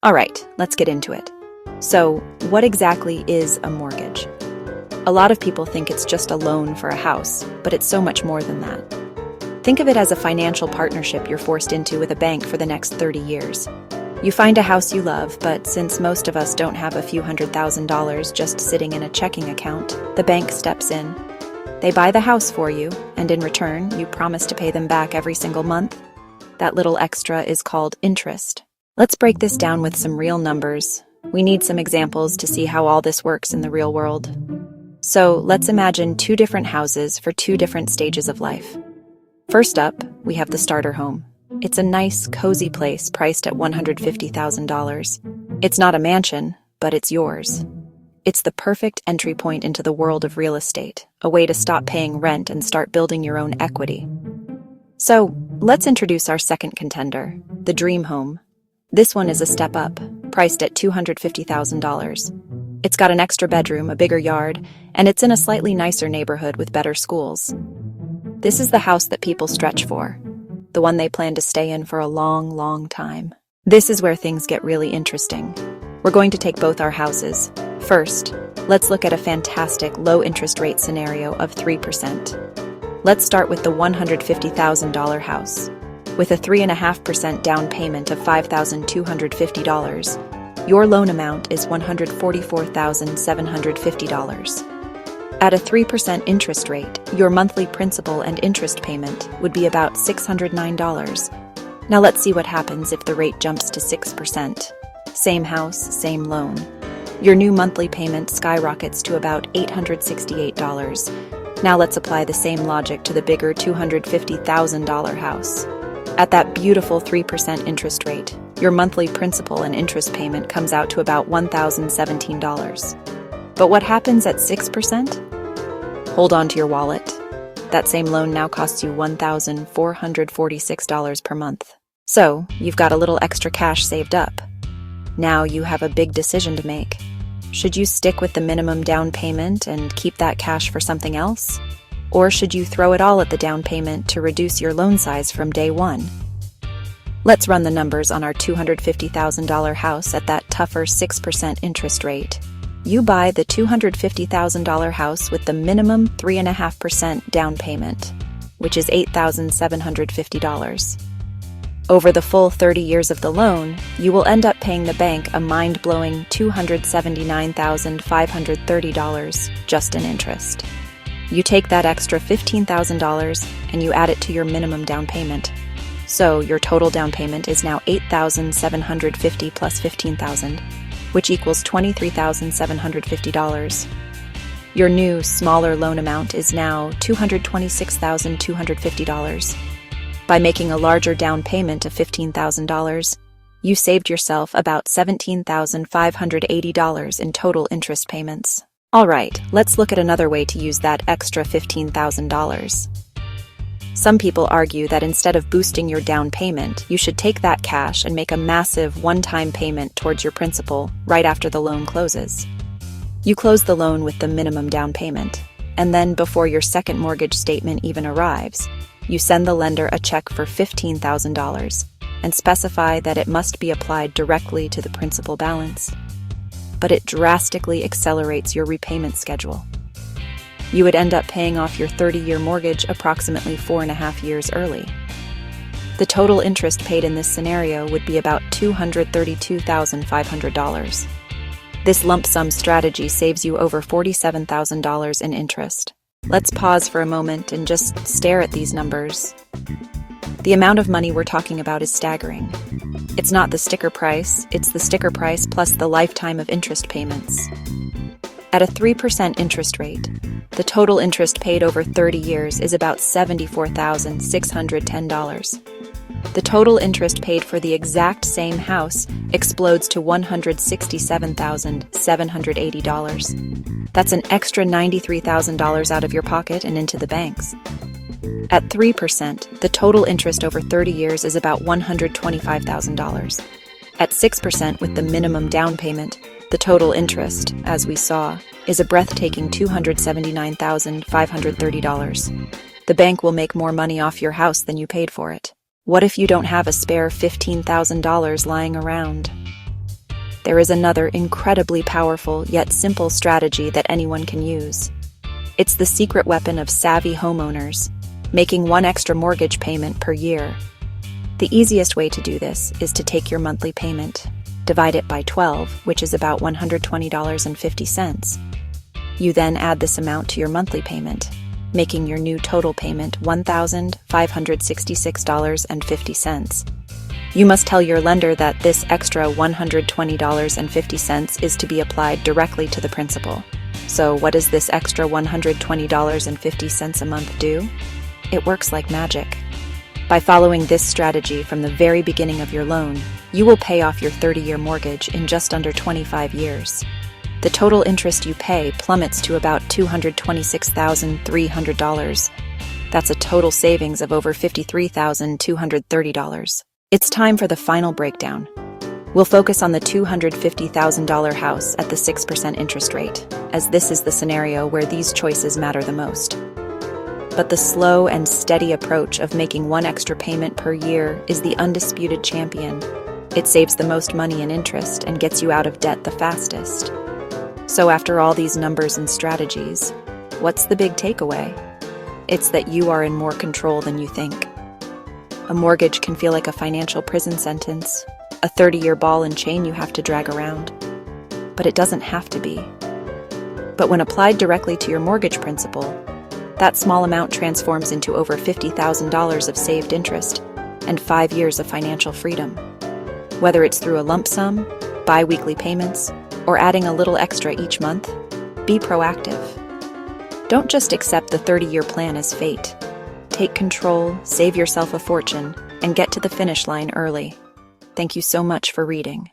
All right, let's get into it. So, what exactly is a mortgage? A lot of people think it's just a loan for a house, but it's so much more than that. Think of it as a financial partnership you're forced into with a bank for the next 30 years. You find a house you love, but since most of us don't have a few $100,000 just sitting in a checking account, the bank steps in. They buy the house for you, and in return, you promise to pay them back every single month. That little extra is called interest. Let's break this down with some real numbers. We need some examples to see how all this works in the real world. So let's imagine two different houses for two different stages of life. First up, we have the starter home. It's a nice, cozy place priced at $150,000. It's not a mansion, but it's yours. It's the perfect entry point into the world of real estate, a way to stop paying rent and start building your own equity. So let's introduce our second contender, the dream home. This one is a step up, priced at $250,000. It's got an extra bedroom, a bigger yard, and it's in a slightly nicer neighborhood with better schools. This is the house that people stretch for, the one they plan to stay in for a long, long time. This is where things get really interesting. We're going to take both our houses. First, let's look at a fantastic low-interest rate scenario of 3%. Let's start with the $150,000 house. With a 3.5% down payment of $5,250, your loan amount is $144,750. At a 3% interest rate, your monthly principal and interest payment would be about $609. Now let's see what happens if the rate jumps to 6%. Same house, same loan. Your new monthly payment skyrockets to about $868. Now let's apply the same logic to the bigger $250,000 house. At that beautiful 3% interest rate, your monthly principal and interest payment comes out to about $1,017. But what happens at 6%? Hold on to your wallet. That same loan now costs you $1,446 per month. So, you've got a little extra cash saved up. Now you have a big decision to make. Should you stick with the minimum down payment and keep that cash for something else? Or should you throw it all at the down payment to reduce your loan size from day one? Let's run the numbers on our $250,000 house at that tougher 6% interest rate. You buy the $250,000 house with the minimum 3.5% down payment, which is $8,750. Over the full 30 years of the loan, you will end up paying the bank a mind-blowing $279,530 just in interest. You take that extra $15,000 and you add it to your minimum down payment. So your total down payment is now $8,750 plus $15,000, which equals $23,750. Your new, smaller loan amount is now $226,250. By making a larger down payment of $15,000, you saved yourself about $17,580 in total interest payments. All right, let's look at another way to use that extra $15,000. Some people argue that instead of boosting your down payment, you should take that cash and make a massive one-time payment towards your principal right after the loan closes. You close the loan with the minimum down payment, and then before your second mortgage statement even arrives, you send the lender a check for $15,000 and specify that it must be applied directly to the principal balance. But it drastically accelerates your repayment schedule. You would end up paying off your 30-year mortgage approximately 4.5 years early. The total interest paid in this scenario would be about $232,500. This lump sum strategy saves you over $47,000 in interest. Let's pause for a moment and just stare at these numbers. The amount of money we're talking about is staggering. It's not the sticker price, it's the sticker price plus the lifetime of interest payments. At a 3% interest rate, the total interest paid over 30 years is about $74,610. The total interest paid for the exact same house explodes to $167,780. That's an extra $93,000 out of your pocket and into the bank's. At 3%, the total interest over 30 years is about $125,000. At 6% with the minimum down payment, the total interest, as we saw, is a breathtaking $279,530. The bank will make more money off your house than you paid for it. What if you don't have a spare $15,000 lying around? there is another incredibly powerful yet simple strategy that anyone can use. It's the secret weapon of savvy homeowners, making one extra mortgage payment per year. The easiest way to do this is to take your monthly payment, divide it by 12, which is about $120.50. You then add this amount to your monthly payment, making your new total payment $1,566.50. You must tell your lender that this extra $120.50 is to be applied directly to the principal. So what does this extra $120.50 a month do? It works like magic. By following this strategy from the very beginning of your loan, you will pay off your 30-year mortgage in just under 25 years. The total interest you pay plummets to about $226,300. That's a total savings of over $53,230. It's time for the final breakdown. We'll focus on the $250,000 house at the 6% interest rate, as this is the scenario where these choices matter the most. But the slow and steady approach of making one extra payment per year is the undisputed champion. It saves the most money in interest and gets you out of debt the fastest. So after all these numbers and strategies, what's the big takeaway? It's that you are in more control than you think. A mortgage can feel like a financial prison sentence, a 30-year ball and chain you have to drag around. But it doesn't have to be. But when applied directly to your mortgage principal, that small amount transforms into over $50,000 of saved interest and 5 years of financial freedom. Whether it's through a lump sum, bi-weekly payments, or adding a little extra each month, be proactive. Don't just accept the 30-year plan as fate. Take control, save yourself a fortune, and get to the finish line early. Thank you so much for reading.